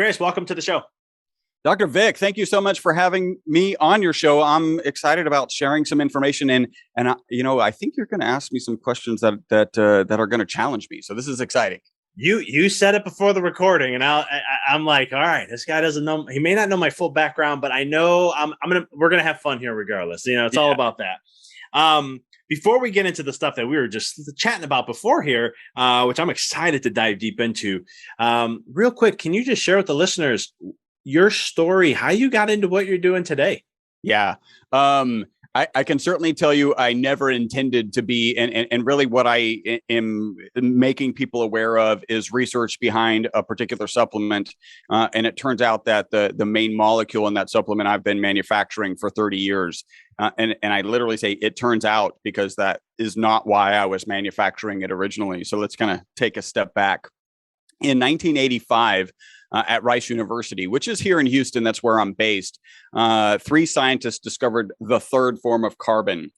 Chris, welcome to the show. Dr. Vic, thank you so much for having me on your show. I'm excited about sharing some information, and I think you're going to ask me some questions that are going to challenge me. So this is exciting. You said it before the recording, and I'm like, all right, this guy doesn't know. He may not know my full background, but I know we're gonna have fun here regardless. It's all about that. Before we get into the stuff that we were just chatting about before here, which I'm excited to dive deep into, real quick, can you just share with the listeners your story, how you got into what you're doing today? Yeah. I can certainly tell you I never intended to be, and really what I am making people aware of is research behind a particular supplement. And it turns out that the main molecule in that supplement I've been manufacturing for 30 years. And I literally say it turns out, because that is not why I was manufacturing it originally. So let's kind of take a step back. In 1985, at Rice University, which is here in Houston, that's where I'm based, 3 scientists discovered the third form of carbon.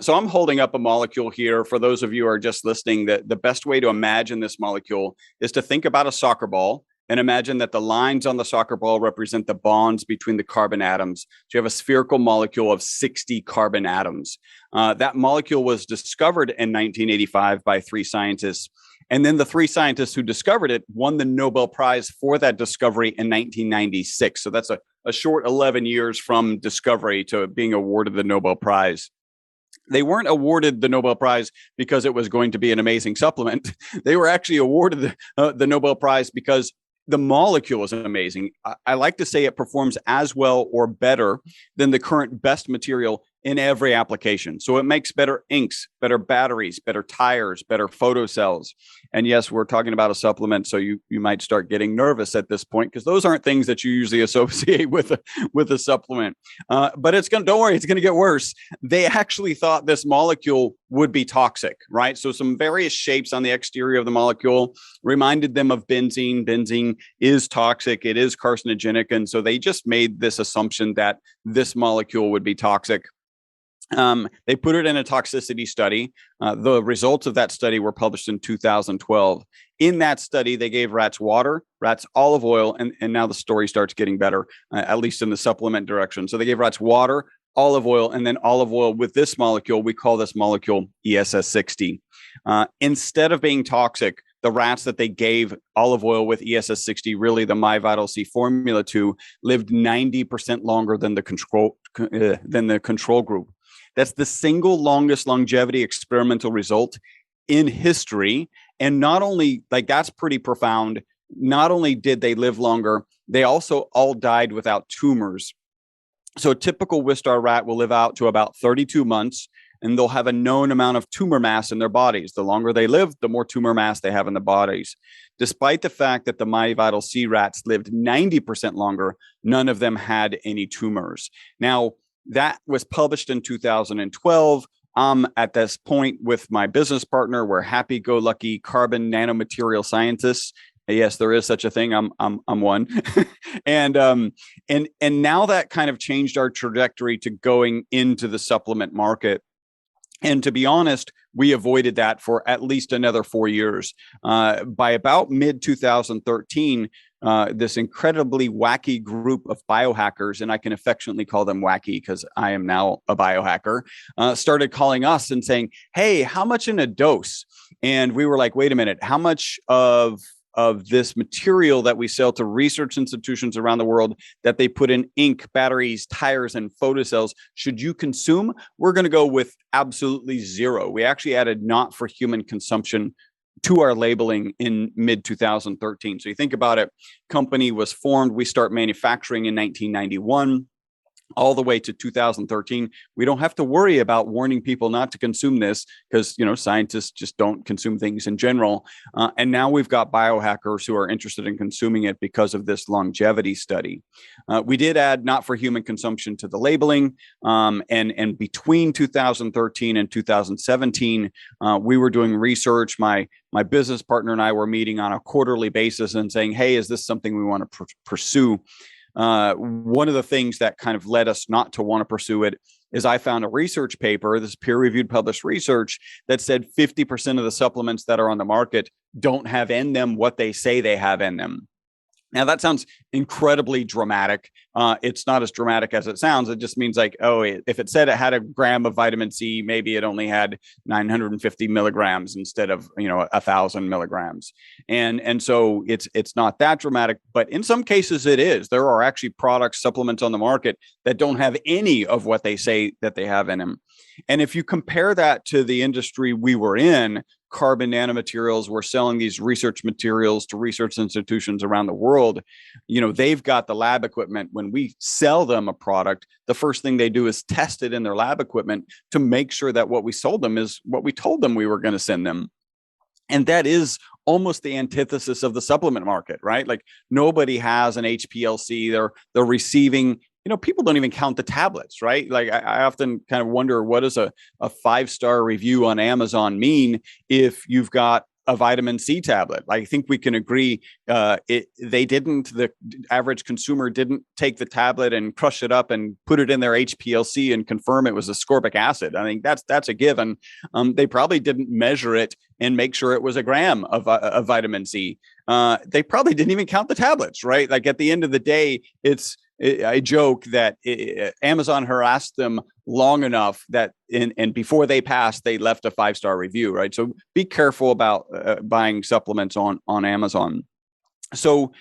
So I'm holding up a molecule here. For those of you who are just listening, the best way to imagine this molecule is to think about a soccer ball and imagine that the lines on the soccer ball represent the bonds between the carbon atoms. So you have a spherical molecule of 60 carbon atoms. That molecule was discovered in 1985 by 3 scientists. And then the 3 scientists who discovered it won the Nobel Prize for that discovery in 1996. So that's a short 11 years from discovery to being awarded the Nobel Prize. They weren't awarded the Nobel Prize because it was going to be an amazing supplement. They were actually awarded the Nobel Prize because the molecule is amazing. I like to say it performs as well or better than the current best material in every application. So it makes better inks, better batteries, better tires, better photocells. And yes, we're talking about a supplement, so you might start getting nervous at this point, because those aren't things that you usually associate with a supplement. But don't worry, it's going to get worse. They actually thought this molecule would be toxic, right? So some various shapes on the exterior of the molecule reminded them of benzene. Benzene is toxic. It is carcinogenic. And so they just made this assumption that this molecule would be toxic. They put it in a toxicity study. The results of that study were published in 2012. In that study, they gave rats water, rats olive oil, and now the story starts getting better, at least in the supplement direction. So they gave rats water, olive oil, and then olive oil with this molecule. We call this molecule ESS60. Instead of being toxic, the rats that they gave olive oil with ESS60, really the MyVitalC formula to, lived 90% longer than the control group. That's the single longest longevity experimental result in history. And not only, that's pretty profound. Not only did they live longer, they also all died without tumors. So a typical Wistar rat will live out to about 32 months, and they'll have a known amount of tumor mass in their bodies. The longer they live, the more tumor mass they have in the bodies. Despite the fact that the MyVitalC rats lived 90% longer, none of them had any tumors. Now, that was published in 2012. At this point with my business partner, we're happy-go-lucky carbon nanomaterial scientists. Yes, there is such a thing. I'm one. And now that kind of changed our trajectory to going into the supplement market. And to be honest, we avoided that for at least another 4 years. By about mid-2013, this incredibly wacky group of biohackers, and I can affectionately call them wacky because I am now a biohacker, started calling us and saying, hey, how much in a dose? And we were like, wait a minute, how much of this material that we sell to research institutions around the world that they put in ink, batteries, tires, and photocells should you consume? We're going to go with absolutely zero. We actually added not for human consumption to our labeling in mid-2013. So you think about it, company was formed. We start manufacturing in 1991. All the way to 2013, we don't have to worry about warning people not to consume this because, scientists just don't consume things in general. And now we've got biohackers who are interested in consuming it because of this longevity study. We did add not for human consumption to the labeling. And between 2013 and 2017, we were doing research. My business partner and I were meeting on a quarterly basis and saying, hey, is this something we want to pursue? One of the things that kind of led us not to want to pursue it is I found a research paper, this peer-reviewed published research, that said 50% of the supplements that are on the market don't have in them what they say they have in them. Now that sounds incredibly dramatic. It's not as dramatic as it sounds. It just means like, if it said it had a gram of vitamin C, maybe it only had 950 milligrams instead of 1,000 milligrams, and so it's not that dramatic. But in some cases, it is. There are actually products, supplements on the market that don't have any of what they say that they have in them. And if you compare that to the industry we were in, carbon nanomaterials, we're selling these research materials to research institutions around the world. They've got the lab equipment. When we sell them a product, the first thing they do is test it in their lab equipment to make sure that what we sold them is what we told them we were going to send them. And that is almost the antithesis of the supplement market, right? Like nobody has an HPLC. They're receiving, people don't even count the tablets, right? Like I often kind of wonder, what does a 5-star review on Amazon mean if you've got a vitamin C tablet? I think we can agree the average consumer didn't take the tablet and crush it up and put it in their HPLC and confirm it was ascorbic acid. I think that's a given. They probably didn't measure it and make sure it was a gram of vitamin C. They probably didn't even count the tablets, right? Like at the end of the day, I joke that Amazon harassed them long enough that and before they passed, they left a 5-star review, right? So be careful about buying supplements on Amazon. So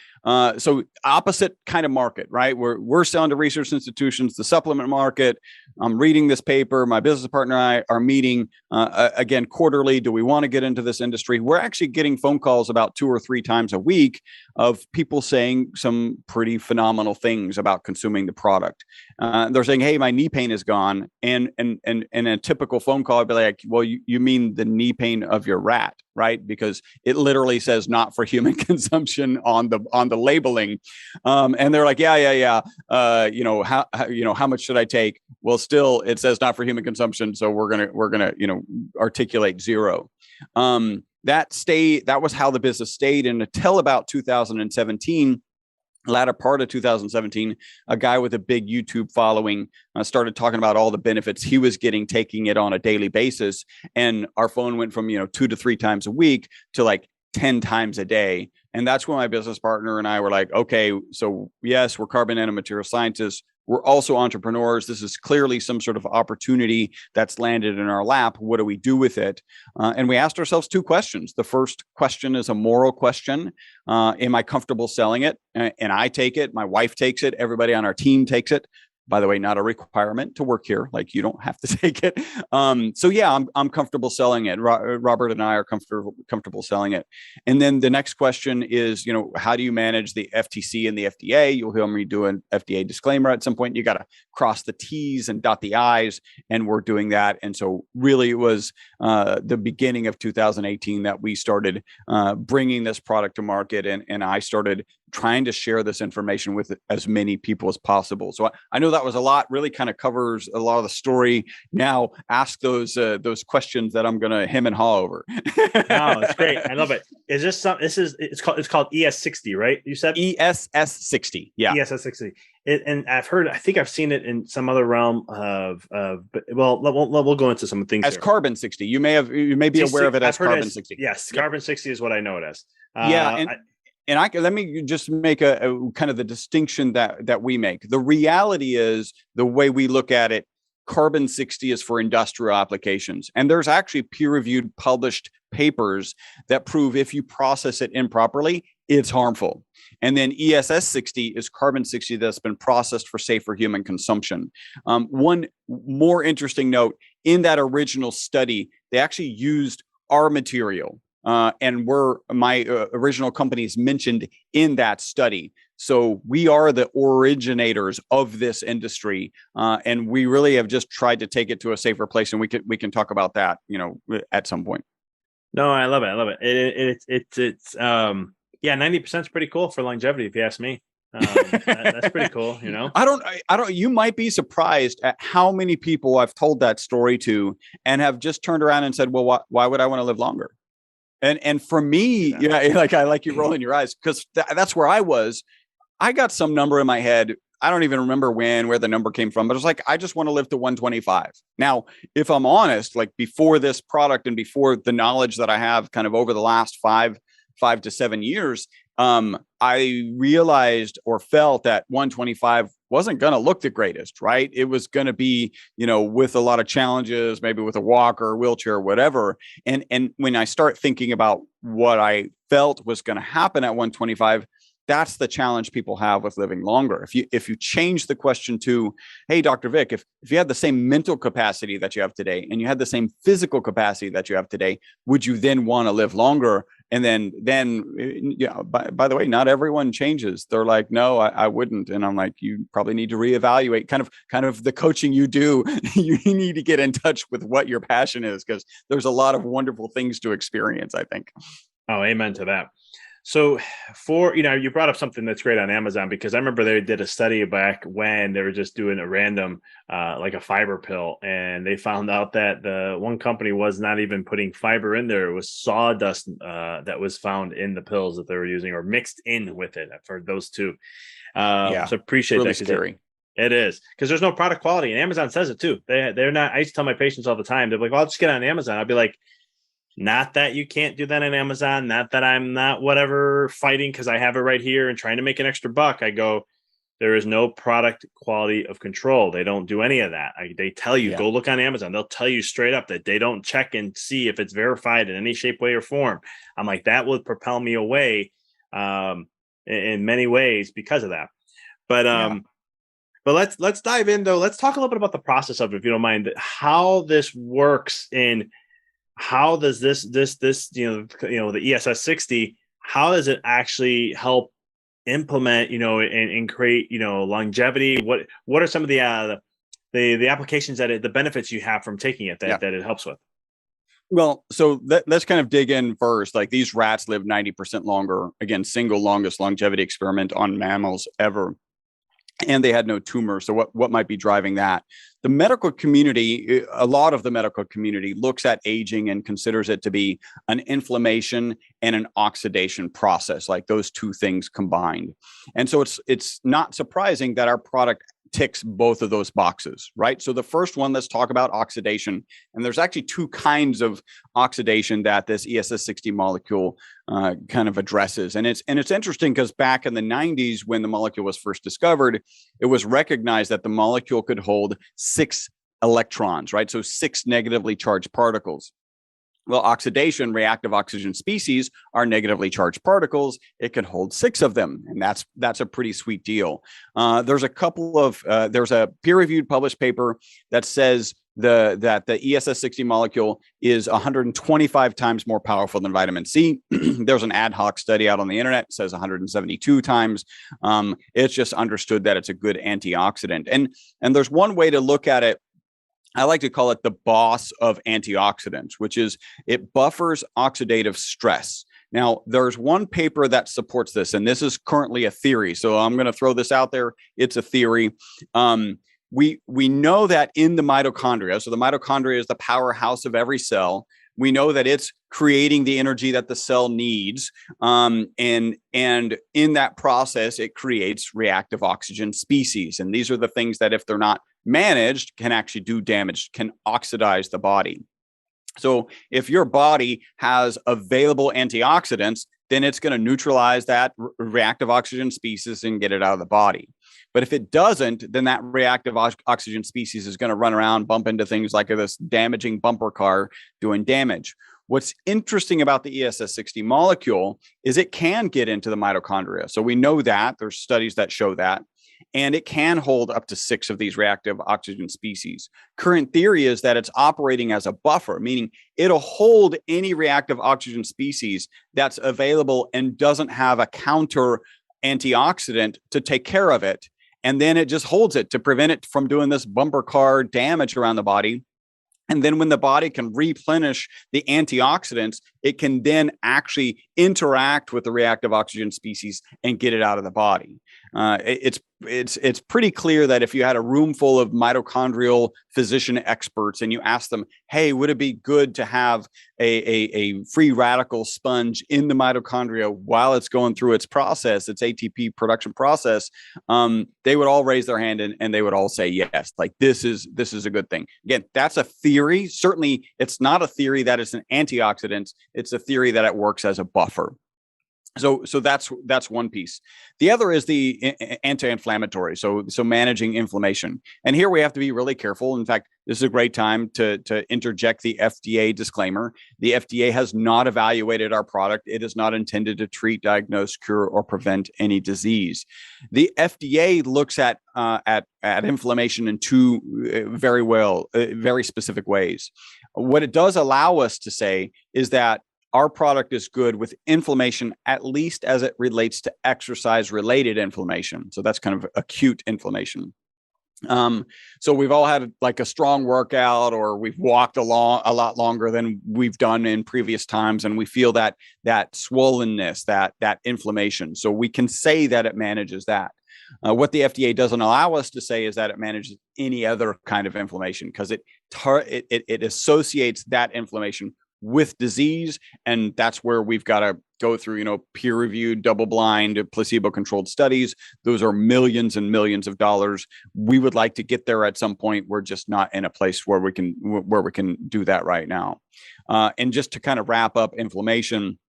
opposite kind of market, right? We're selling to research institutions, the supplement market. I'm reading this paper. My business partner and I are meeting again quarterly. Do we want to get into this industry? We're actually getting phone calls about 2 or 3 times a week of people saying some pretty phenomenal things about consuming the product. They're saying, "Hey, my knee pain is gone," and a typical phone call, I'd be like, "Well, you mean the knee pain of your rat, right? Because it literally says not for human consumption on the labeling." And they're like, yeah. How much should I take? Well, still it says not for human consumption. So we're gonna articulate 0. That was how the business stayed. And until about 2017, latter part of 2017, a guy with a big YouTube following started talking about all the benefits he was getting taking it on a daily basis. And our phone went from 2 to 3 times a week to like 10 times a day. And that's when my business partner and I were like, okay, so yes, we're carbon nanomaterial scientists. We're also entrepreneurs. This is clearly some sort of opportunity that's landed in our lap. What do we do with it? And we asked ourselves 2 questions. The first question is a moral question. Am I comfortable selling it? And I take it. My wife takes it. Everybody on our team takes it. By the way, not a requirement to work here. Like you don't have to take it. So yeah, I'm comfortable selling it. Robert and I are comfortable selling it. And then the next question is, how do you manage the FTC and the FDA? You'll hear me do an FDA disclaimer at some point. You got to cross the T's and dot the I's, and we're doing that. And so really it was the beginning of 2018 that we started bringing this product to market, and I started trying to share this information with as many people as possible. So I know that was a lot, really kind of covers a lot of the story. Now ask those questions that I'm going to hem and haw over. No, it's great. I love it. Is this it's called ES60, right? You said ESS60. Yeah. ESS60. And I think I've seen it in some other realm we'll go into some things as here. Carbon 60. You may be aware of it as carbon 60. Yes. Yep. Carbon 60 is what I know it as. Let me just make a kind of the distinction that we make. The reality is, the way we look at it, carbon 60 is for industrial applications. And there's actually peer-reviewed published papers that prove if you process it improperly, it's harmful. And then ESS 60 is carbon 60 that's been processed for safer human consumption. One more interesting note, in that original study, they actually used our material. And my original companies mentioned in that study. So we are the originators of this industry, and we really have just tried to take it to a safer place. And we can talk about that, at some point. No, I love it. It's 90% is pretty cool for longevity, if you ask me. That's pretty cool, I don't. You might be surprised at how many people I've told that story to, and have just turned around and said, "Well, why would I want to live longer?" And for me, I like you rolling your eyes, because that's where I was. I got some number in my head. I don't even remember where the number came from, but it was like, I just want to live to 125. Now, if I'm honest, like before this product and before the knowledge that I have kind of over the last 5 to 7 years, I realized or felt that 125 wasn't going to look the greatest, right? It was going to be, with a lot of challenges, maybe with a walker, wheelchair, whatever. And when I start thinking about what I felt was going to happen at 125, that's the challenge people have with living longer. If you change the question to, hey, Dr. Vic, if you had the same mental capacity that you have today and you had the same physical capacity that you have today, would you then want to live longer? And then by the way, not everyone changes. They're like, no, I wouldn't. And I'm like, you probably need to reevaluate kind of the coaching you do. You need to get in touch with what your passion is, because there's a lot of wonderful things to experience, I think. Oh, amen to that. So you brought up something that's great on Amazon, because I remember they did a study back when they were just doing a random, like a fiber pill. And they found out that the one company was not even putting fiber in there. It was sawdust that was found in the pills that they were using, or mixed in with it. I've heard those two. So appreciate really that. Scary. It is, because there's no product quality, and Amazon says it too. They're not. I used to tell my patients all the time, they're like, well, I'll just get on Amazon. I'll be like, not that you can't do that on Amazon, not that I'm not whatever fighting because I have it right here and trying to make an extra buck. I go, there is no product quality of control. They don't do any of that. They tell you, go look on Amazon. They'll tell you straight up that they don't check and see if it's verified in any shape, way, or form. I'm like, that would propel me away in many ways because of that. But let's dive in, though. Let's talk a little bit about the process of it, if you don't mind, how this works in. How does this the ESS 60, how does it actually help implement and create longevity? What are some of the applications the benefits you have from taking it that it helps with? Well, so let's kind of dig in first. Like, these rats live 90% longer. Again, single longest longevity experiment on mammals ever. And they had no tumor. So what might be driving that? The medical community, a lot of the medical community looks at aging and considers it to be an inflammation and an oxidation process, like those two things combined. And so it's not surprising that our product ticks both of those boxes, right? So the first one, let's talk about oxidation. And there's actually two kinds of oxidation that this ESS 60 molecule kind of addresses. And it's interesting because back in the 90s, when the molecule was first discovered, it was recognized that the molecule could hold 6 electrons, right? So 6 negatively charged particles. Well, oxidation, reactive oxygen species, are negatively charged particles. It can hold 6 of them, and that's a pretty sweet deal. There's a peer-reviewed published paper that says that the ESS 60 molecule is 125 times more powerful than vitamin C. There's an ad hoc study out on the internet that says 172 times. It's just understood that it's a good antioxidant, and there's one way to look at it. I like to call it the boss of antioxidants, which is it buffers oxidative stress. Now, there's one paper that supports this, and this is currently a theory. So I'm going to throw this out there. It's a theory. We know that in the mitochondria, so the mitochondria is the powerhouse of every cell. We know that it's creating the energy that the cell needs. And in that process, it creates reactive oxygen species. And these are the things that, if they're not managed, can actually do damage, can oxidize the body. So if your body has available antioxidants, then it's going to neutralize that reactive oxygen species and get it out of the body. But if it doesn't, then that reactive oxygen species is going to run around, bump into things like this damaging bumper car doing damage. What's interesting about the ESS 60 molecule is it can get into the mitochondria. So we know that. There's studies that show that. And it can hold up to 6 of these reactive oxygen species. Current theory is that it's operating as a buffer, meaning it'll hold any reactive oxygen species that's available and doesn't have a counter antioxidant to take care of it. And then it just holds it to prevent it from doing this bumper car damage around the body. And then when the body can replenish the antioxidants, it can then actually interact with the reactive oxygen species and get it out of the body. It's pretty clear that if you had a room full of mitochondrial physician experts and you asked them, hey, would it be good to have a free radical sponge in the mitochondria while it's going through its process, its ATP production process, they would all raise their hand and they would all say yes. Like, this is a good thing. Again, that's a theory. Certainly, it's not a theory that it's an antioxidant. It's a theory that it works as a buffer. So that's one piece. The other is the anti-inflammatory. So managing inflammation. And here we have to be really careful. In fact, this is a great time to interject the FDA disclaimer. The FDA has not evaluated our product. It is not intended to treat, diagnose, cure, or prevent any disease. The FDA looks at inflammation in two very specific ways. What it does allow us to say is that our product is good with inflammation, at least as it relates to exercise-related inflammation. So that's kind of acute inflammation. So we've all had like a strong workout, or we've walked along a lot longer than we've done in previous times, and we feel that swollenness, that inflammation. So we can say that it manages that. What the FDA doesn't allow us to say is that it manages any other kind of inflammation, because it associates that inflammation with disease, and that's where we've got to go through, peer-reviewed, double-blind, placebo-controlled studies. Those are millions and millions of dollars. We would like to get there at some point. We're just not in a place where we can do that right now. And just to kind of wrap up inflammation,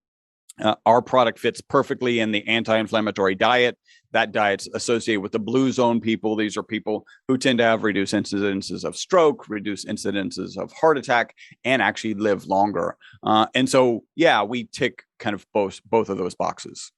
our product fits perfectly in the anti-inflammatory diet. That diet's associated with the blue zone people. These are people who tend to have reduced incidences of stroke, reduced incidences of heart attack, and actually live longer. And so, yeah, we tick kind of both of those boxes.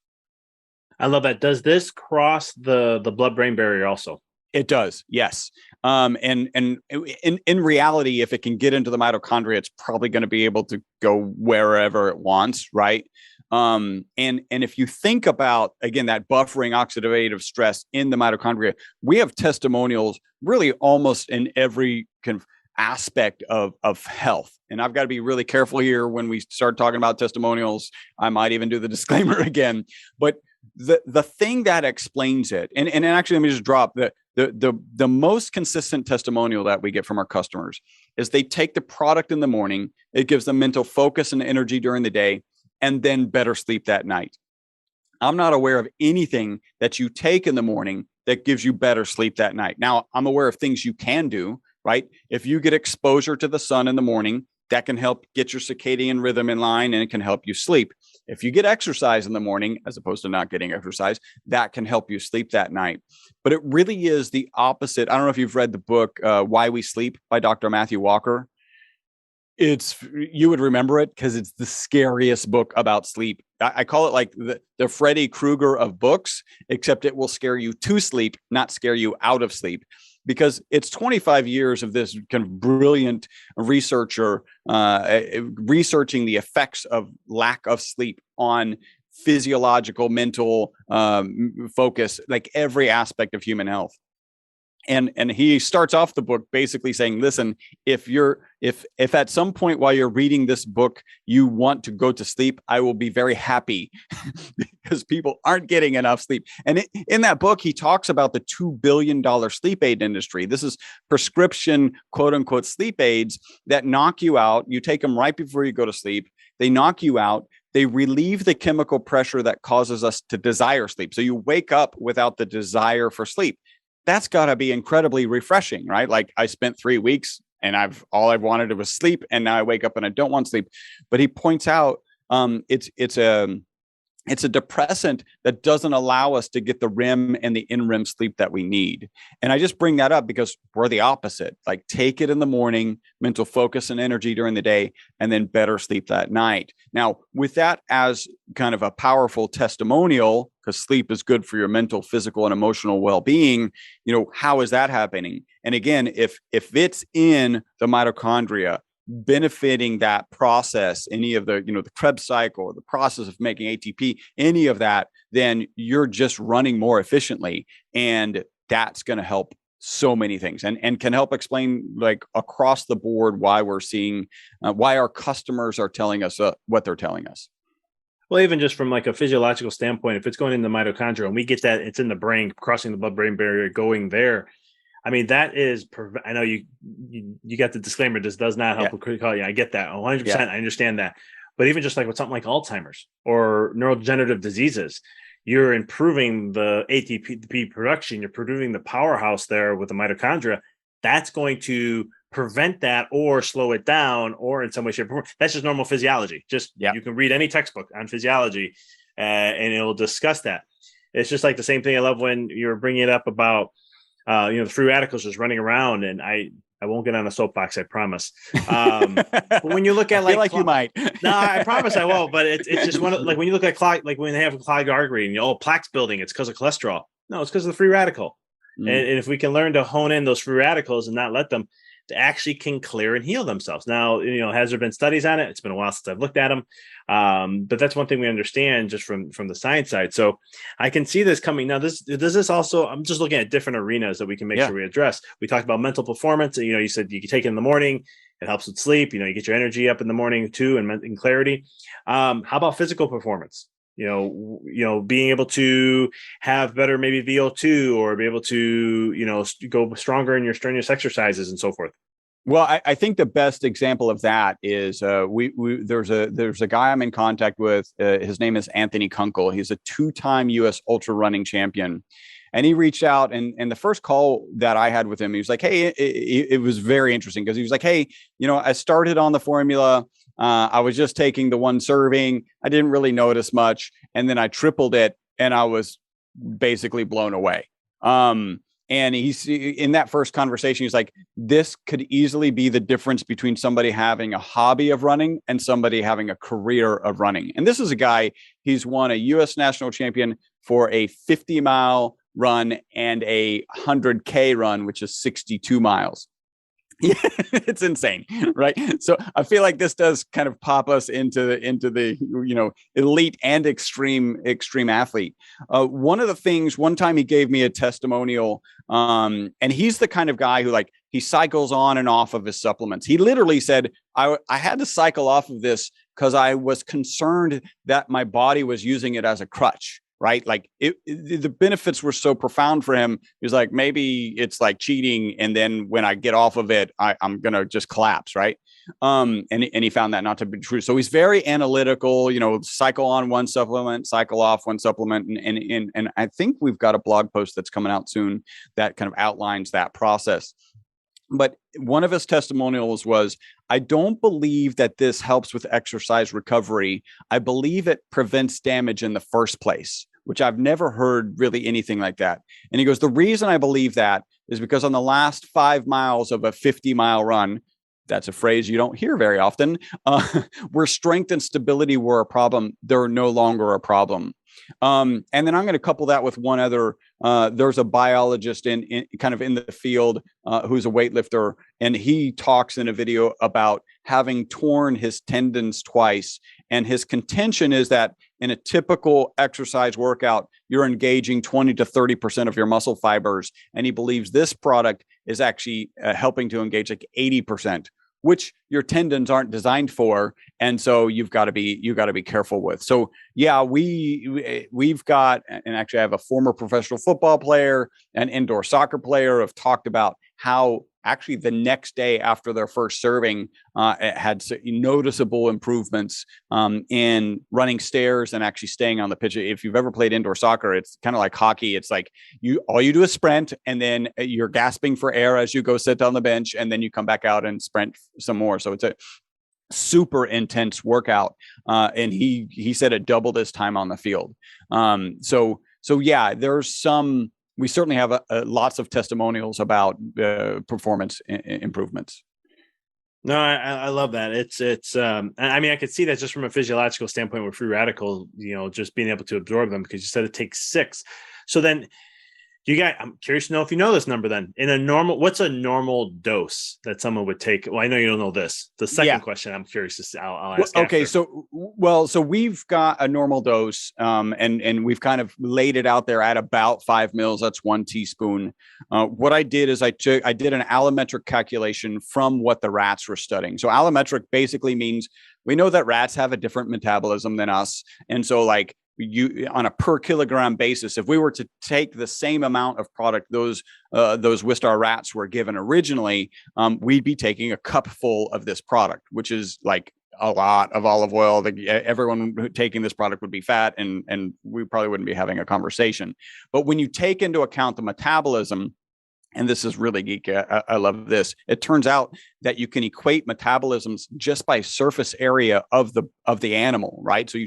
I love that. Does this cross the blood-brain barrier also? It does, yes. And in reality, if it can get into the mitochondria, it's probably going to be able to go wherever it wants, right? And if you think about, again, that buffering oxidative stress in the mitochondria, we have testimonials really almost in every kind of aspect of health. And I've got to be really careful here when we start talking about testimonials. I might even do the disclaimer again, but the thing that explains it, and actually, let me just drop the most consistent testimonial that we get from our customers is they take the product in the morning. It gives them mental focus and energy during the day, and then better sleep that night. I'm not aware of anything that you take in the morning that gives you better sleep that night. Now, I'm aware of things you can do, right? If you get exposure to the sun in the morning, that can help get your circadian rhythm in line, and it can help you sleep. If you get exercise in the morning, as opposed to not getting exercise, that can help you sleep that night. But it really is the opposite. I don't know if you've read the book, Why We Sleep by Dr. Matthew Walker. You would remember it because it's the scariest book about sleep. I call it like the Freddy Krueger of books, except it will scare you to sleep, not scare you out of sleep. Because it's 25 years of this kind of brilliant researcher researching the effects of lack of sleep on physiological, mental focus, like every aspect of human health. And he starts off the book basically saying, listen, if at some point while you're reading this book, you want to go to sleep, I will be very happy because people aren't getting enough sleep. And in that book, he talks about the $2 billion sleep aid industry. This is prescription, quote unquote, sleep aids that knock you out. You take them right before you go to sleep. They knock you out. They relieve the chemical pressure that causes us to desire sleep. So you wake up without the desire for sleep. That's got to be incredibly refreshing, right? Like I spent 3 weeks and all I've wanted was sleep, and now I wake up and I don't want sleep. But he points out it's a depressant that doesn't allow us to get the REM and the in-REM sleep that we need. And I just bring that up because we're the opposite. Like take it in the morning, mental focus and energy during the day, and then better sleep that night. Now, with that as kind of a powerful testimonial, because sleep is good for your mental, physical, and emotional well-being, how is that happening? And again, if it's in the mitochondria, benefiting that process, any of the, the Krebs cycle, or the process of making ATP, any of that, then you're just running more efficiently. And that's going to help so many things and can help explain like across the board why we're seeing, why our customers are telling us what they're telling us. Well, even just from like a physiological standpoint, if it's going in the mitochondria and we get that it's in the brain, crossing the blood-brain barrier, going there, I mean, that is, I know you got the disclaimer, this does not help with critical. Yeah, I get that 100%. Yeah. I understand that. But even just like with something like Alzheimer's or neurodegenerative diseases, you're improving the ATP production, you're producing the powerhouse there with the mitochondria. That's going to prevent that or slow it down or in some way, shape, or form. That's just normal physiology. You can read any textbook on physiology. and it will discuss that. It's just like the same thing. I love when you're bringing it up about, the free radicals just running around, and I won't get on a soapbox, I promise. But when you look at you might. No, I promise I won't. But it's just one of, like, when you look at clog, like when they have a clogged artery and plaque's building, it's because of cholesterol. No, it's because of the free radical. And if we can learn to hone in those free radicals and not let them, to actually can clear and heal themselves. Now, has there been studies on it? It's been a while since I've looked at them. But that's one thing we understand just from the science side. So I can see this coming. Now, does this also, I'm just looking at different arenas that we can make sure we address. We talked about mental performance. You said you can take it in the morning. It helps with sleep. You get your energy up in the morning too, and clarity. How about physical performance? Being able to have better maybe VO2, or be able to, go stronger in your strenuous exercises and so forth. Well, I think the best example of that is there's a guy I'm in contact with. His name is Anthony Kunkel. He's a 2-time U.S. ultra running champion. And he reached out, and the first call that I had with him, he was like, hey, it was very interesting, because he was like, hey, I started on the formula. I was just taking the one serving. I didn't really notice much. And then I tripled it, and I was basically blown away. And he's in that first conversation, he's like, this could easily be the difference between somebody having a hobby of running and somebody having a career of running. And this is a guy, he's won a U.S. national champion for a 50-mile run and a 100K run, which is 62 miles. Yeah, it's insane, right? So I feel like this does kind of pop us into the elite and extreme athlete. One time he gave me a testimonial, and he's the kind of guy who, like, he cycles on and off of his supplements. He literally said, I had to cycle off of this because I was concerned that my body was using it as a crutch. Right. Like the benefits were so profound for him. He was like, maybe it's like cheating. And then when I get off of it, I'm going to just collapse. Right. And he found that not to be true. So he's very analytical, cycle on one supplement, cycle off one supplement. And I think we've got a blog post that's coming out soon that kind of outlines that process. But one of his testimonials was, I don't believe that this helps with exercise recovery. I believe it prevents damage in the first place, which I've never heard really anything like that. And he goes, the reason I believe that is because on the last 5 miles of a 50-mile run, that's a phrase you don't hear very often, where strength and stability were a problem, they're no longer a problem. And then I'm going to couple that with one other. There's a biologist in kind of in the field who's a weightlifter, and he talks in a video about having torn his tendons twice. And his contention is that in a typical exercise workout, you're engaging 20 to 30% of your muscle fibers. And he believes this product is actually helping to engage like 80%. Which your tendons aren't designed for, and so you've got to be careful with. So yeah, we've got, and actually I have a former professional football player, an indoor soccer player, have talked about how actually the next day after their first serving, it had noticeable improvements in running stairs and actually staying on the pitch. If you've ever played indoor soccer, it's kind of like hockey. It's like all you do is sprint, and then you're gasping for air as you go sit on the bench, and then you come back out and sprint some more. So it's a super intense workout. And he said it doubled his time on the field. So yeah, there's some. We certainly have lots of testimonials about performance improvements. No, I love that. It's I mean, I could see that just from a physiological standpoint with free radical, just being able to absorb them, because you said it takes 6. So then I'm curious to know if you know this number then. What's a normal dose that someone would take? Well, I know you don't know this. The second question I'm curious to see, I'll ask. Okay. After. So we've got a normal dose, and we've kind of laid it out there at about 5 mils. That's 1 teaspoon. What I did is I did an allometric calculation from what the rats were studying. So allometric basically means we know that rats have a different metabolism than us. And so like, on a per kilogram basis, if we were to take the same amount of product those Wistar rats were given originally, we'd be taking a cup full of this product, which is like a lot of olive oil. Everyone taking this product would be fat, and we probably wouldn't be having a conversation. But when you take into account the metabolism and this is really geeky. I love this. It turns out that you can equate metabolisms just by surface area of the animal, right? So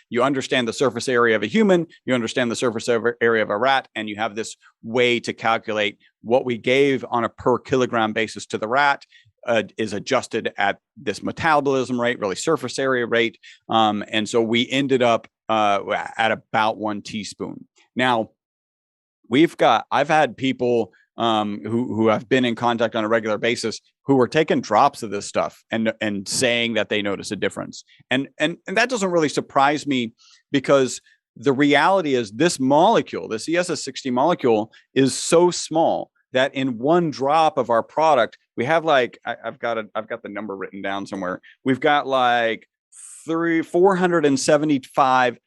you understand the surface area of a human, you understand the surface area of a rat, and you have this way to calculate what we gave on a per kilogram basis to the rat is adjusted at this metabolism rate, really surface area rate. And so we ended up at about 1 teaspoon. Now, I've had people who have been in contact on a regular basis who are taking drops of this stuff and saying that they notice a difference. And that doesn't really surprise me, because the reality is this molecule, this ESS60 molecule, is so small that in 1 drop of our product, we have like, I've got the number written down somewhere. We've got like 475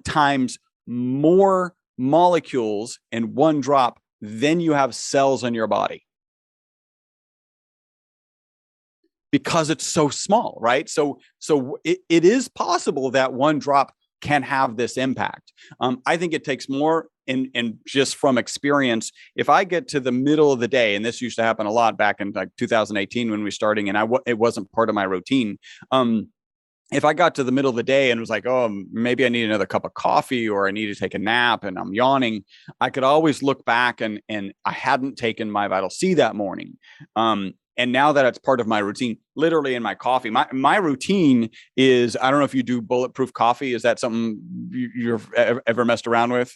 times more molecules in 1 drop than you have cells in your body, because it's so small, right? So it is possible that 1 drop can have this impact. I think it takes more, and just from experience, if I get to the middle of the day, and this used to happen a lot back in like 2018 when we were starting, and it wasn't part of my routine. If I got to the middle of the day and was like, oh, maybe I need another cup of coffee, or I need to take a nap and I'm yawning, I could always look back and I hadn't taken MyVitalC that morning. And now that it's part of my routine, literally in my coffee, my routine is, I don't know if you do bulletproof coffee. Is that something you've ever messed around with?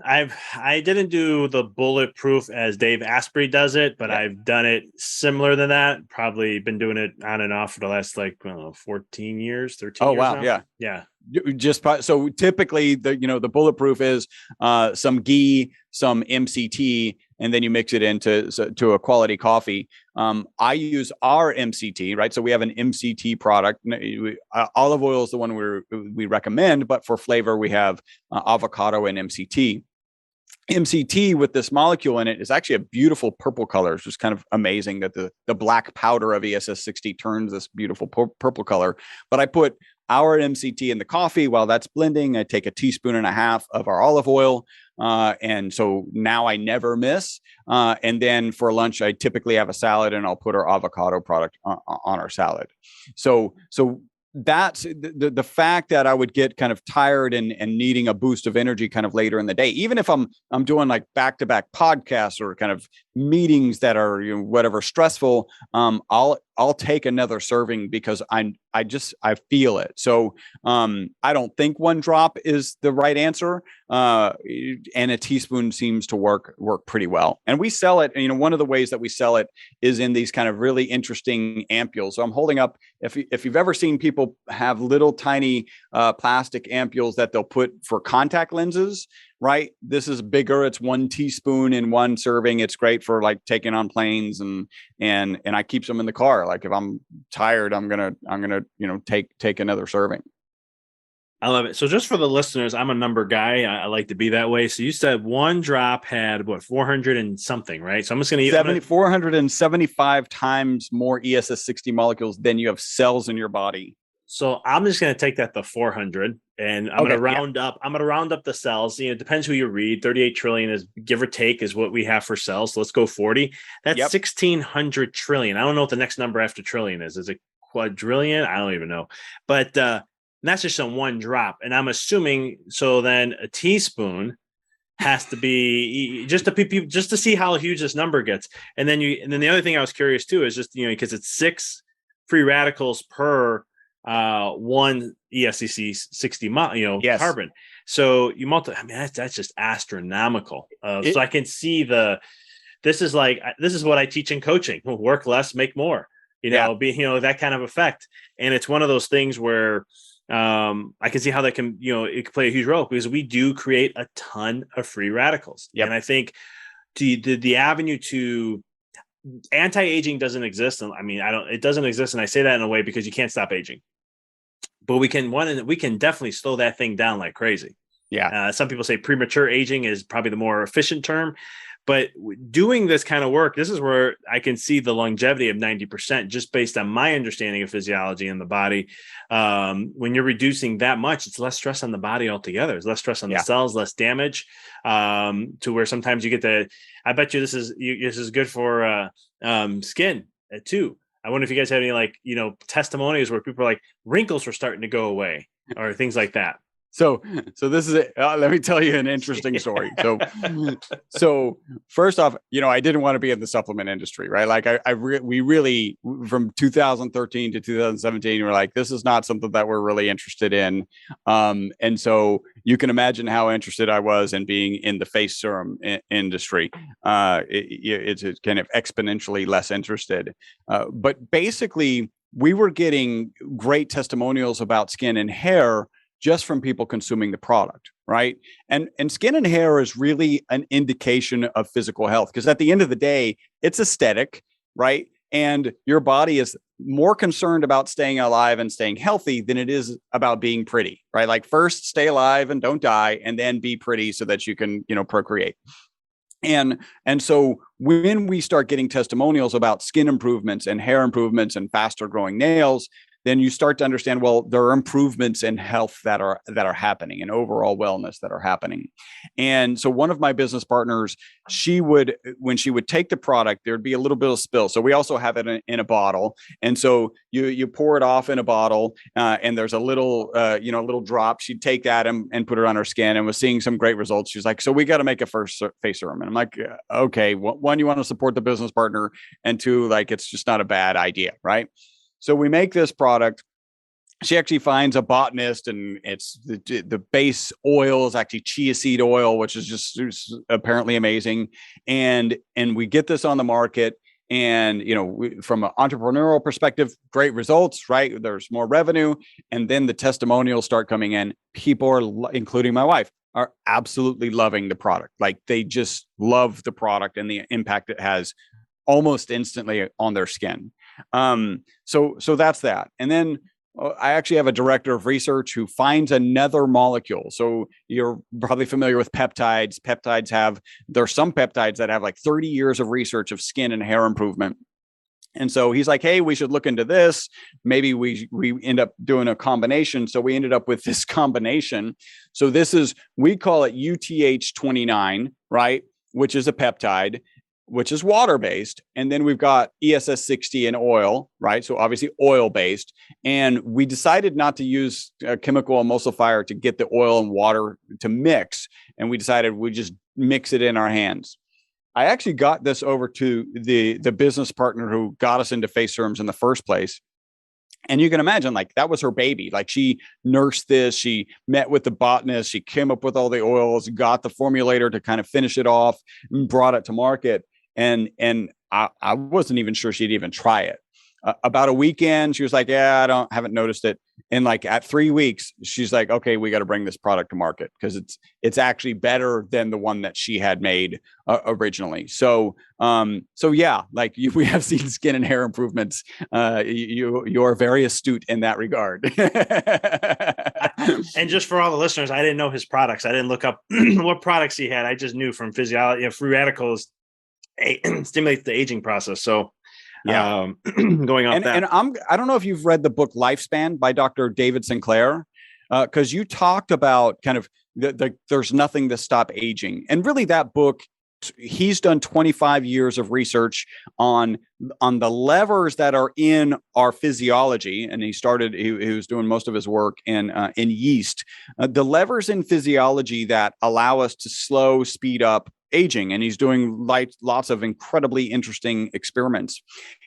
I didn't do the bulletproof as Dave Asprey does it, but yeah, I've done it similar than that. Probably been doing it on and off for the last 14 years, 13 years. Oh, wow. Now. Yeah. Yeah. So typically the bulletproof is some ghee, some MCT, and then you mix it into a quality coffee. I use our MCT, right? So we have an MCT product. Olive oil is the one we recommend, but for flavor, we have avocado and MCT. MCT with this molecule in it is actually a beautiful purple color. It's just kind of amazing that the black powder of ESS60 turns this beautiful purple color. But I put our MCT in the coffee while that's blending. I take 1.5 teaspoons of our olive oil. And so now I never miss. And then for lunch, I typically have a salad, and I'll put our avocado product on our salad. So that's the fact that I would get kind of tired and needing a boost of energy kind of later in the day, even if I'm doing like back-to-back podcasts or kind of meetings that are whatever stressful. I'll take another serving because I feel it. So I don't think 1 drop is the right answer. And a teaspoon seems to work pretty well. And we sell it. One of the ways that we sell it is in these kind of really interesting ampules. So I'm holding up, if you've ever seen people have little tiny plastic ampules that they'll put for contact lenses, right? This is bigger. It's 1 teaspoon in 1 serving. It's great for like taking on planes, and I keep them in the car. Like if I'm tired, I'm gonna take another serving. I love it. So just for the listeners, I'm a number guy. I like to be that way. So you said 1 drop had 400 and something, right? So I'm just going to 475 times more ESS60 molecules than you have cells in your body. So I'm just going to take that to 400, and I'm going to round up. I'm going to round up the cells. It depends who you read. 38 trillion is, give or take, is what we have for cells. So let's go 40. That's 1,600 trillion. I don't know what the next number after trillion is. Is it quadrillion? I don't even know. But that's just on 1 drop. And I'm assuming, so then a teaspoon has to be just to see how huge this number gets. And then the other thing I was curious too is just, because it's 6 free radicals per 1 ESC60 carbon. So you multiply. I mean, that's just astronomical. So I can see this is what I teach in coaching: work less, make more. That kind of effect. And it's one of those things where I can see how that can, it can play a huge role, because we do create a ton of free radicals. Yep. And I think the avenue to anti-aging doesn't exist. It doesn't exist. And I say that in a way because you can't stop aging, but we can definitely slow that thing down like crazy. Yeah. Some people say premature aging is probably the more efficient term, But doing this kind of work, this is where I can see the longevity of 90% just based on my understanding of physiology in the body. When you're reducing that much, it's less stress on the body altogether. It's less stress on the cells, less damage, to where sometimes you get I bet you this is good for skin too. I wonder if you guys have any testimonies where people are like wrinkles were starting to go away or things like that. So this is it. Let me tell you an interesting story. So first off, I didn't want to be in the supplement industry, right? Like we really, from 2013 to 2017, we're like, this is not something that we're really interested in. And so you can imagine how interested I was in being in the face serum industry. It's kind of exponentially less interested. But basically, we were getting great testimonials about skin and hair just from people consuming the product, right? And skin and hair is really an indication of physical health, because at the end of the day, it's aesthetic, right? And your body is more concerned about staying alive and staying healthy than it is about being pretty, right? Like first stay alive and don't die, and then be pretty so that you can, procreate. And so when we start getting testimonials about skin improvements and hair improvements and faster growing nails, then you start to understand, well, there are improvements in health that are happening and overall wellness that are happening. And so one of my business partners, when she would take the product, there'd be a little bit of spill. So we also have it in a bottle. And so you pour it off in a bottle, and there's a little drop. She'd take that and put it on her skin, and was seeing some great results. She's like, so we got to make a first face serum. And I'm like, okay, one, you want to support the business partner, and two, like, it's just not a bad idea, right? So we make this product. She actually finds a botanist, and it's the base oil is actually chia seed oil, which is just apparently amazing. And we get this on the market, and from an entrepreneurial perspective, great results, right? There's more revenue, and then the testimonials start coming in. People are, including my wife, are absolutely loving the product. Like, they just love the product and the impact it has almost instantly on their skin. So that's that. And then I actually have a director of research who finds another molecule. So you're probably familiar with peptides. There's some peptides that have like 30 years of research of skin and hair improvement. And so he's like, hey, we should look into this. Maybe we end up doing a combination. So we ended up with this combination. So we call it UTH29, right? Which is a peptide, which is water-based. And then we've got ESS60 in oil, right? So obviously oil-based. And we decided not to use a chemical emulsifier to get the oil and water to mix. And we decided we just mix it in our hands. I actually got this over to the business partner who got us into face serums in the first place. And you can imagine, like, that was her baby. Like, she nursed this. She met with the botanist. She came up with all the oils, got the formulator to kind of finish it off, and brought it to market. And I wasn't even sure she'd even try it. About a weekend, she was like, yeah, haven't noticed it. And like at 3 weeks, she's like, okay, we got to bring this product to market because it's actually better than the one that she had made originally. So yeah, like we have seen skin and hair improvements. You are very astute in that regard. And just for all the listeners, I didn't know his products. I didn't look up what products he had. I just knew from physiology, free radicals stimulate the aging process. So yeah, going off that. And I don't know if you've read the book Lifespan by Dr. David Sinclair, because you talked about kind of there's nothing to stop aging. And really that book, he's done 25 years of research on the levers that are in our physiology. And he was doing most of his work in yeast, the levers in physiology that allow us to slow, speed up aging. And he's doing lots of incredibly interesting experiments.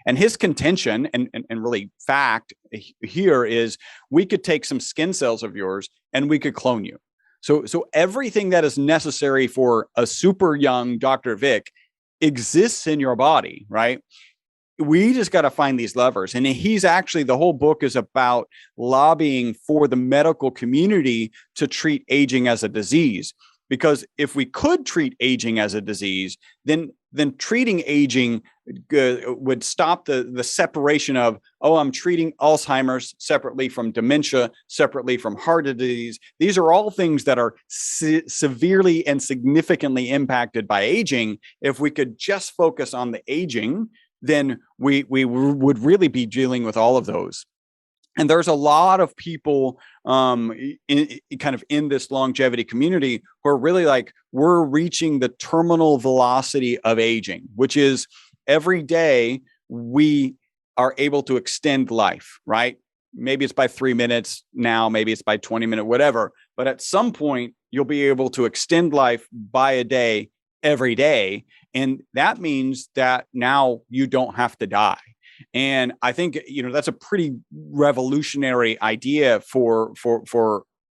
And his contention and really fact here is we could take some skin cells of yours and we could clone you. So everything that is necessary for a super young Dr. Vic exists in your body, right? We just got to find these levers. And he's actually, the whole book is about lobbying for the medical community to treat aging as a disease. because if we could treat aging as a disease, then treating aging would stop the separation of, oh, I'm treating Alzheimer's separately from dementia, separately from heart disease. These are all things that are severely and significantly impacted by aging. If we could just focus on the aging, then we would really be dealing with all of those. And there's a lot of people in this longevity community who are really like, we're reaching the terminal velocity of aging, which is every day we are able to extend life, right? Maybe it's by 3 minutes now, maybe it's by 20 minutes, whatever. But at some point, you'll be able to extend life by a day every day. And that means that now you don't have to die. And I think, that's a pretty revolutionary idea for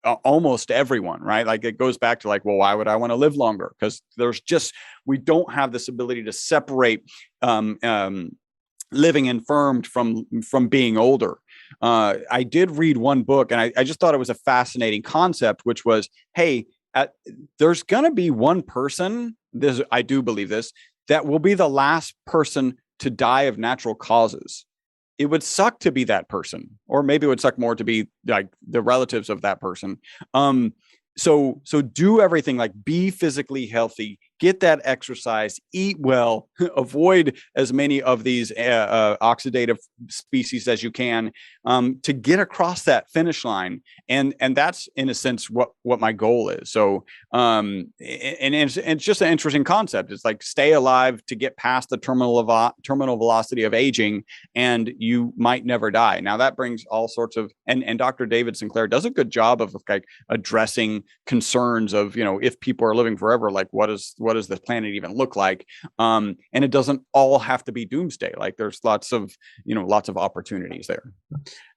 almost everyone, right? Like it goes back to like, well, why would I want to live longer? Because we don't have this ability to separate living infirmed from being older. I did read one book, and I just thought it was a fascinating concept, which was, hey, there's going to be one person, I do believe this, that will be the last person to die of natural causes. It would suck to be that person, or maybe it would suck more to be like the relatives of that person. So do everything, like be physically healthy, get that exercise, eat well, avoid as many of these oxidative species as you can, to get across that finish line. And that's in a sense what my goal is. So and it's just an interesting concept. It's like stay alive to get past the terminal velocity of aging, and you might never die. Now that brings all sorts of, and Dr. David Sinclair does a good job of like addressing concerns of, if people are living forever, like what does the planet even look like? And it doesn't all have to be doomsday. Like there's lots of opportunities there.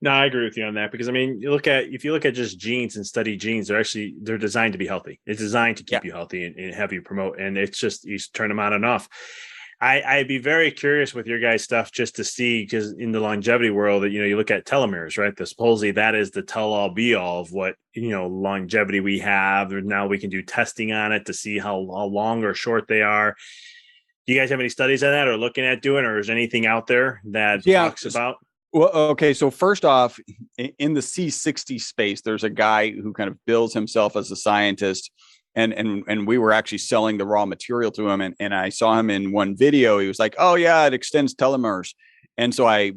No, I agree with you on that, because I mean, if you look at just genes and study genes, they're designed to be healthy. It's designed to keep you healthy and have you promote, and it's just, you turn them on and off. I'd be very curious with your guys' stuff just to see, because in the longevity world, that you look at telomeres, right? Supposedly that is the tell-all be-all of what longevity we have. Now we can do testing on it to see how long or short they are. Do you guys have any studies on that, or looking at doing, or is anything out there that talks about? Well, okay. So first off, in the C60 space, there's a guy who kind of bills himself as a scientist. And we were actually selling the raw material to him. And I saw him in one video. He was like, oh, yeah, it extends telomeres. And so I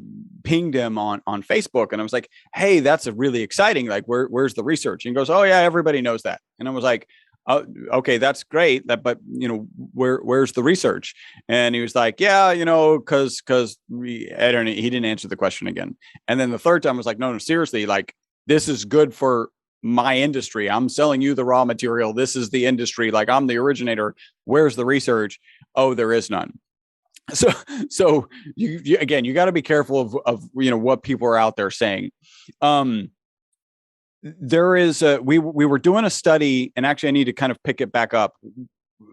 pinged him on Facebook, and I was like, hey, that's a really exciting. Like, where's the research? And he goes, oh, yeah, everybody knows that. And I was like, oh, okay, that's great. But where's the research? And he was like, yeah, because he didn't answer the question again. And then the third time I was like, no, seriously, like this is good for my industry. I'm selling you the raw material. This is the industry. Like I'm the originator. Where's the research? Oh, there is none. So you again, you got to be careful of what people are out there saying. There is we were doing a study, and actually I need to kind of pick it back up,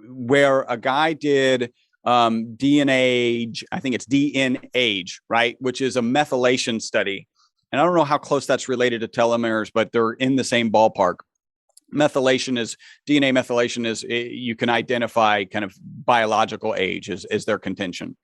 where a guy did DNA, I think it's DNA, right, which is a methylation study. And I don't know how close that's related to telomeres, but they're in the same ballpark. DNA methylation is, you can identify kind of biological age is their contention.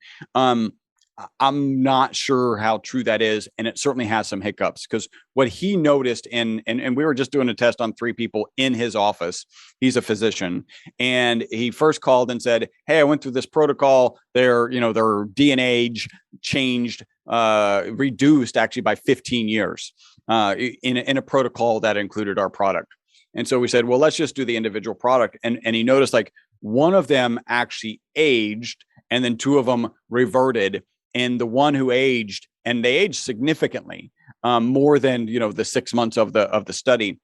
I'm not sure how true that is, and it certainly has some hiccups, because what he noticed, and we were just doing a test on 3 people in his office. He's a physician, and he first called and said, hey, I went through this protocol. Their DNA changed, reduced actually by 15 years in a protocol that included our product. And so we said, well, let's just do the individual product. And he noticed like one of them actually aged, and then 2 of them reverted. And the one who aged, and they aged significantly, more than the 6 months of the study,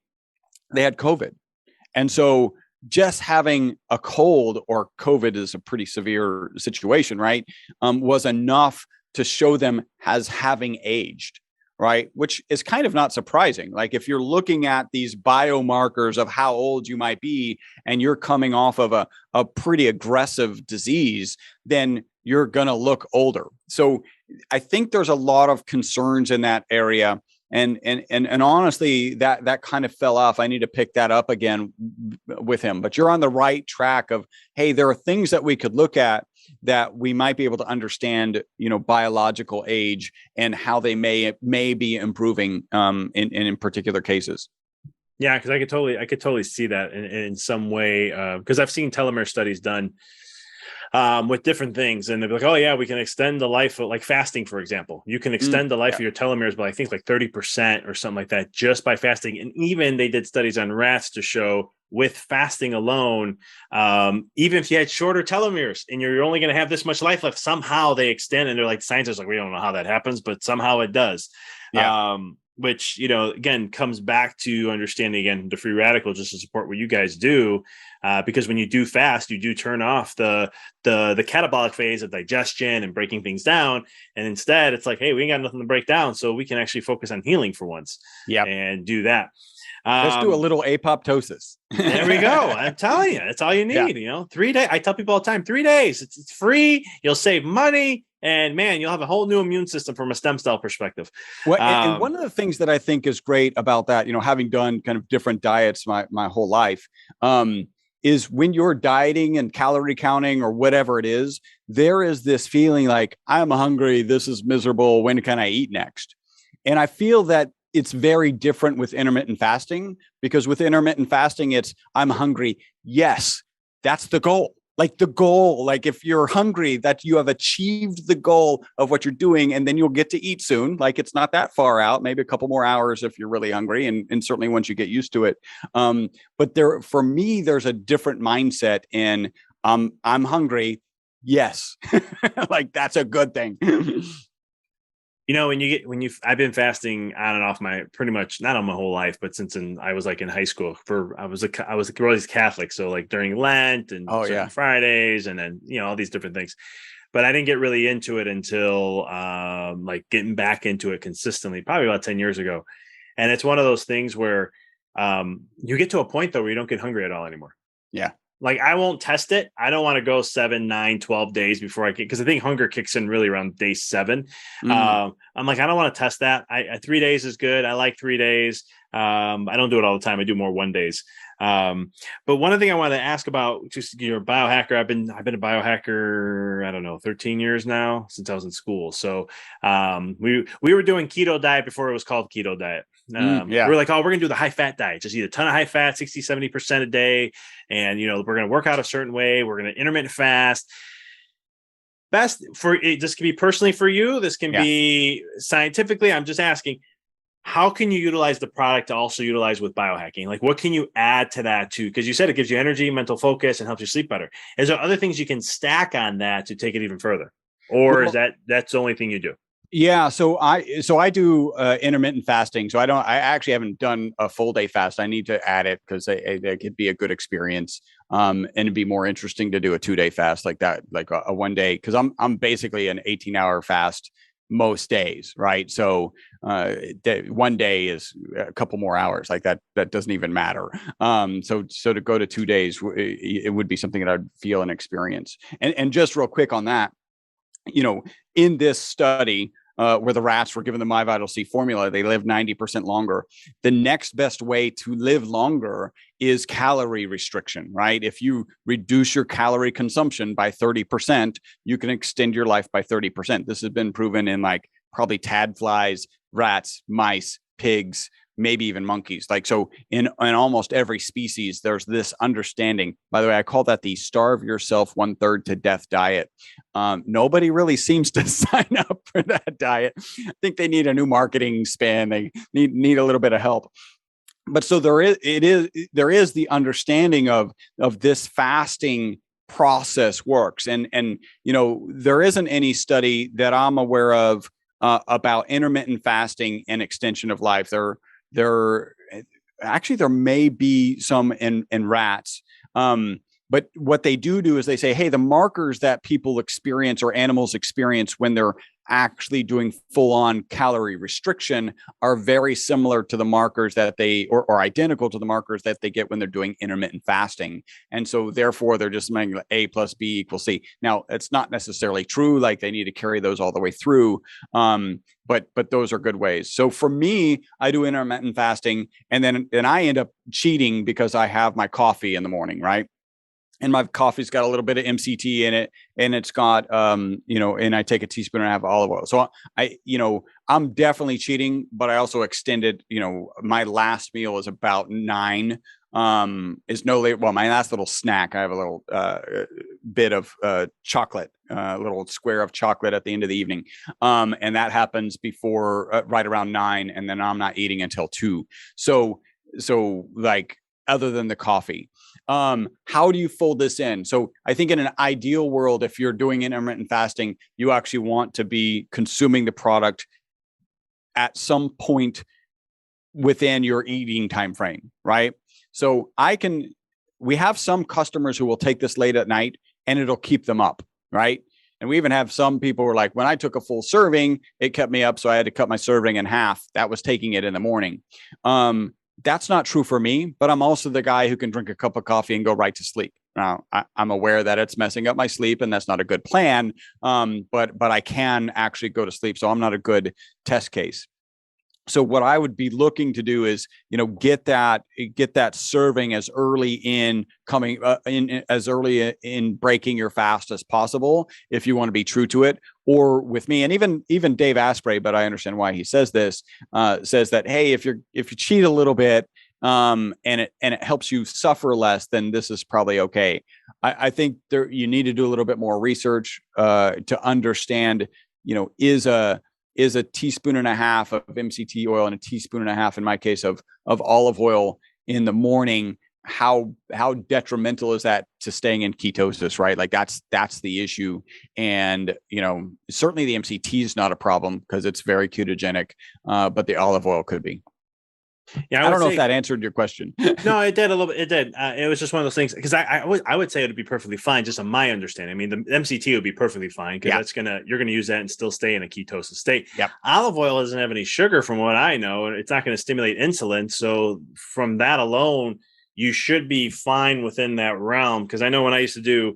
they had COVID. And so just having a cold, or COVID is a pretty severe situation, right? Was enough to show them as having aged, right? Which is kind of not surprising. Like if you're looking at these biomarkers of how old you might be, and you're coming off of a pretty aggressive disease, then you're going to look older. So I think there's a lot of concerns in that area. And honestly, that kind of fell off. I need to pick that up again with him. But you're on the right track of, hey, there are things that we could look at that we might be able to understand, biological age and how they may be improving in particular cases. Yeah, because I could totally see that in some way, because I've seen telomere studies done with different things, and they're like, oh yeah, we can extend the life of, like, fasting, for example. You can extend the life of your telomeres by, I think, like 30% or something like that, just by fasting. And even they did studies on rats to show with fasting alone, even if you had shorter telomeres and you're only going to have this much life left, somehow they extend. And they're like, scientists are like, we don't know how that happens, but somehow it does. Which, again, comes back to understanding, again, the free radicals, just to support what you guys do. Because when you do fast, you do turn off the catabolic phase of digestion and breaking things down. And instead, it's like, hey, we ain't got nothing to break down, so we can actually focus on healing for once. And do that. Let's do a little apoptosis. There we go. I'm telling you, that's all you need. 3 days. I tell people all the time, 3 days. It's free. You'll save money. And man, you'll have a whole new immune system from a stem cell perspective. Well, and one of the things that I think is great about that, having done kind of different diets my whole life, is when you're dieting and calorie counting or whatever it is, there is this feeling like, I'm hungry, this is miserable, when can I eat next? And I feel that it's very different with intermittent fasting, because with intermittent fasting, it's, I'm hungry. Yes, that's the goal. Like the goal, like if you're hungry, that you have achieved the goal of what you're doing, and then you'll get to eat soon. Like it's not that far out, maybe a couple more hours if you're really hungry, and certainly once you get used to it. But for me, there's a different mindset in I'm hungry. Yes, like that's a good thing. I've been fasting on and off pretty much not on my whole life, but since I was like in high school. I was raised Catholic, so like during Lent and Fridays, and then all these different things. But I didn't get really into it until like getting back into it consistently, probably about 10 years ago. And it's one of those things where you get to a point though where you don't get hungry at all anymore. Yeah. Like I won't test it. I don't want to go 7, 9, 12 days before because I think hunger kicks in really around day 7. I'm like, I don't want to test that. 3 days is good. I like 3 days. I don't do it all the time. I do more 1 days. But one thing I wanted to ask about, just you're a biohacker. I've been a biohacker, I don't know, 13 years now, since I was in school. So we were doing keto diet before it was called keto diet. We were like, oh, we're gonna do the high fat diet, just eat a ton of high fat, 60-70% a day, and we're gonna work out a certain way, we're gonna intermittent fast. Best for it, this can be personally for you, this can be scientifically. I'm just asking, how can you utilize the product to also utilize with biohacking? Like, what can you add to that too? Because you said it gives you energy, mental focus, and helps you sleep better. Is there other things you can stack on that to take it even further, or is that's the only thing you do? Yeah, so I do intermittent fasting. So I actually haven't done a full day fast. I need to add it because it could be a good experience, and it'd be more interesting to do a 2-day fast like that, like a 1 day, because I'm basically an 18-hour fast most days, right? So 1 day is a couple more hours, like that doesn't even matter. So to go to 2 days, it would be something that I'd feel and experience. And just real quick on that, in this study where the rats were given the MyVitalC formula, they lived 90% longer. The next best way to live longer is calorie restriction, right? If you reduce your calorie consumption by 30%, you can extend your life by 30%. This has been proven in like probably tadflies, rats, mice, pigs, maybe even monkeys. Like, so in almost every species, there's this understanding. By the way, I call that the starve yourself 1/3 to death diet. Nobody really seems to sign up for that diet. I think they need a new marketing spin. They need a little bit of help. But so there is the understanding of this fasting process works. And there isn't any study that I'm aware of about intermittent fasting and extension of life. There may be some in rats. But what they do is they say, hey, the markers that people experience or animals experience when they're actually doing full-on calorie restriction are very similar to the markers that they, or identical to the markers that they get when they're doing intermittent fasting. And so therefore they're just making A plus B equals C. Now, it's not necessarily true, like they need to carry those all the way through. But those are good ways. So for me, I do intermittent fasting, and then I end up cheating because I have my coffee in the morning, right? And my coffee's got a little bit of MCT in it, and it's got, and I take a teaspoon and a half of olive oil. So I'm definitely cheating, but I also extended, my last meal is about 9, is no late. Well, my last little snack, I have a little bit of chocolate, a little square of chocolate at the end of the evening. And that happens before right around 9. And then I'm not eating until 2. So like, other than the coffee. How do you fold this in? So I think in an ideal world, if you're doing intermittent fasting, you actually want to be consuming the product at some point within your eating time frame, right? So we have some customers who will take this late at night and it'll keep them up, right? And we even have some people who are like, when I took a full serving, it kept me up, so I had to cut my serving in half. That was taking it in the morning. That's not true for me, but I'm also the guy who can drink a cup of coffee and go right to sleep. Now, I'm aware that it's messing up my sleep, and that's not a good plan. But I can actually go to sleep, so I'm not a good test case. So what I would be looking to do is, get that serving as early in breaking your fast as possible, if you want to be true to it. Or with me, and even Dave Asprey, but I understand why he says this, says that, hey, if you cheat a little bit, and it helps you suffer less, then this is probably okay. I think you need to do a little bit more research to understand, is a teaspoon and a half of MCT oil and a teaspoon and a half, in my case, of olive oil in the morning, how detrimental is that to staying in ketosis, right? Like that's the issue. And, certainly the MCT is not a problem because it's very ketogenic, but the olive oil could be. Yeah, I don't know if that answered your question. No, it did a little bit. It did. It was just one of those things, because I would say it would be perfectly fine, just on my understanding. I mean, the MCT would be perfectly fine because you're gonna use that and still stay in a ketosis state. Yep. Olive oil doesn't have any sugar, from what I know. It's not going to stimulate insulin, so from that alone, you should be fine within that realm. Because I know when I used to do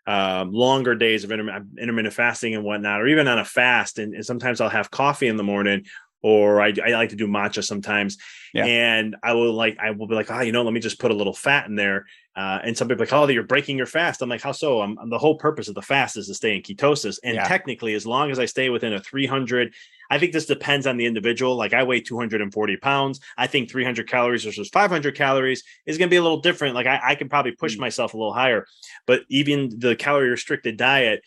longer days of intermittent fasting and whatnot, or even on a fast, and sometimes I'll have coffee in the morning, or I like to do matcha sometimes. Yeah. And I will be like, let me just put a little fat in there. And some people are like, oh, you're breaking your fast. I'm like, how so? The whole purpose of the fast is to stay in ketosis. And technically, as long as I stay within a 300, I think this depends on the individual. Like, I weigh 240 pounds. I think 300 calories versus 500 calories is going to be a little different. Like, I can probably push myself a little higher, but even the calorie restricted diet,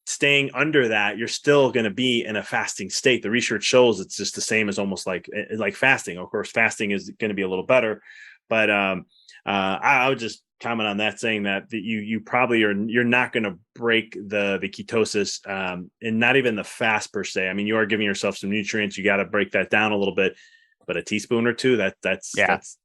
staying under that, you're still going to be in a fasting state. The research shows it's just the same as almost like fasting. Of course, fasting is going to be a little better, but I would just comment on that, saying that you probably you're not going to break the ketosis, and not even the fast per se. I mean, you are giving yourself some nutrients. You got to break that down a little bit, but a teaspoon or two, that's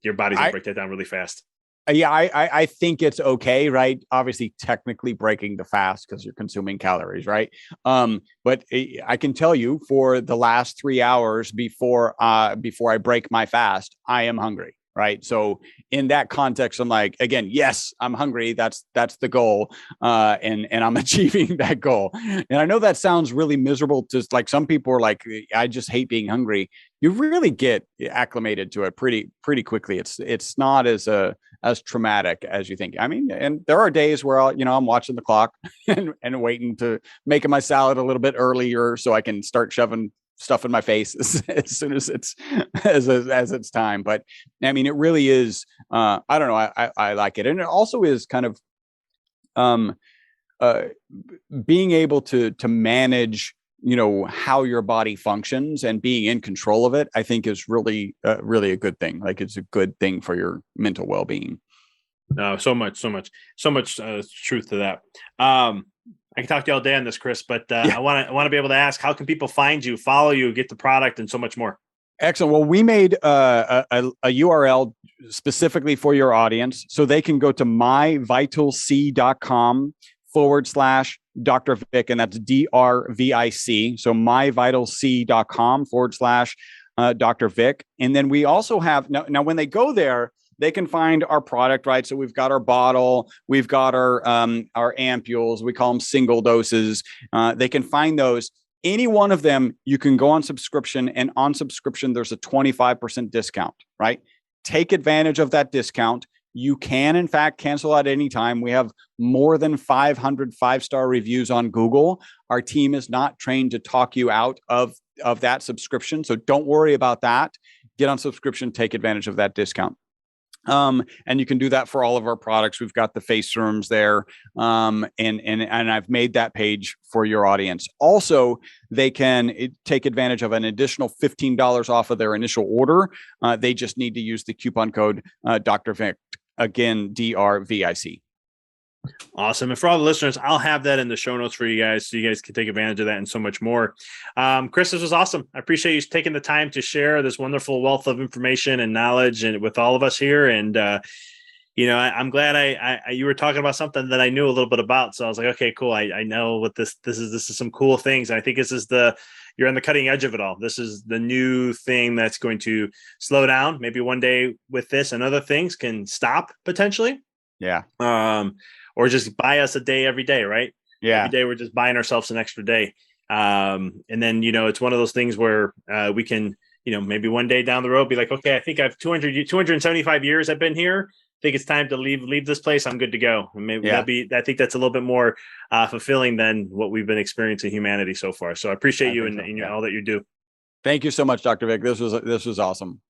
your body's going to break that down really fast. I think it's okay, right? Obviously, technically breaking the fast because you're consuming calories, right? But I can tell you, for the last 3 hours before I break my fast, I am hungry, right? So in that context, I'm like, again, yes, I'm hungry. That's the goal, and I'm achieving that goal. And I know that sounds really miserable. Just like some people are like, I just hate being hungry. You really get acclimated to it pretty quickly. It's not as traumatic as you think. I mean, and there are days where I'm watching the clock and waiting to making my salad a little bit earlier so I can start shoving stuff in my face as soon as it's time. But I mean, it really is. I don't know. I like it, and it also is kind of being able to manage, how your body functions and being in control of it, I think is really a good thing. Like, it's a good thing for your mental well-being. So much truth to that. I can talk to you all day on this, Chris, but I want to be able to ask, how can people find you, follow you, get the product, and so much more? Excellent. Well, we made a URL specifically for your audience, so they can go to myvitalc.com Dr. Vic, and that's DRVIC. So myvitalc.com/Dr. Vic. And then we also have now when they go there, they can find our product, right? So we've got our bottle, we've got our ampules, we call them single doses. They can find those. Any one of them, you can go on subscription, and on subscription, there's a 25% discount, right? Take advantage of that discount. You can, in fact, cancel at any time. We have more than 500 five-star reviews on Google. Our team is not trained to talk you out of that subscription. So don't worry about that. Get on subscription, take advantage of that discount. And you can do that for all of our products. We've got the face serums there. And I've made that page for your audience. Also, they can take advantage of an additional $15 off of their initial order. They just need to use the coupon code Dr. Vic. Again, DRVIC. Awesome. And for all the listeners, I'll have that in the show notes for you guys so you guys can take advantage of that and so much more. Chris, this was awesome. I appreciate you taking the time to share this wonderful wealth of information and knowledge and with all of us here. And, I'm glad you were talking about something that I knew a little bit about. So I was like, okay, cool. I know what this is some cool things. And I think you're on the cutting edge of it all. This is the new thing that's going to slow down. Maybe one day with this and other things can stop potentially. Yeah. Or just buy us a day every day, right? Yeah. Every day we're just buying ourselves an extra day. And then, it's one of those things where we can, maybe one day down the road be like, okay, I think I've 275 years I've been here. I think it's time to leave this place. I'm good to go. And maybe I think that's a little bit more fulfilling than what we've been experiencing humanity so far. So I appreciate you and all that you do. Thank you so much, Dr. Vic. This was awesome.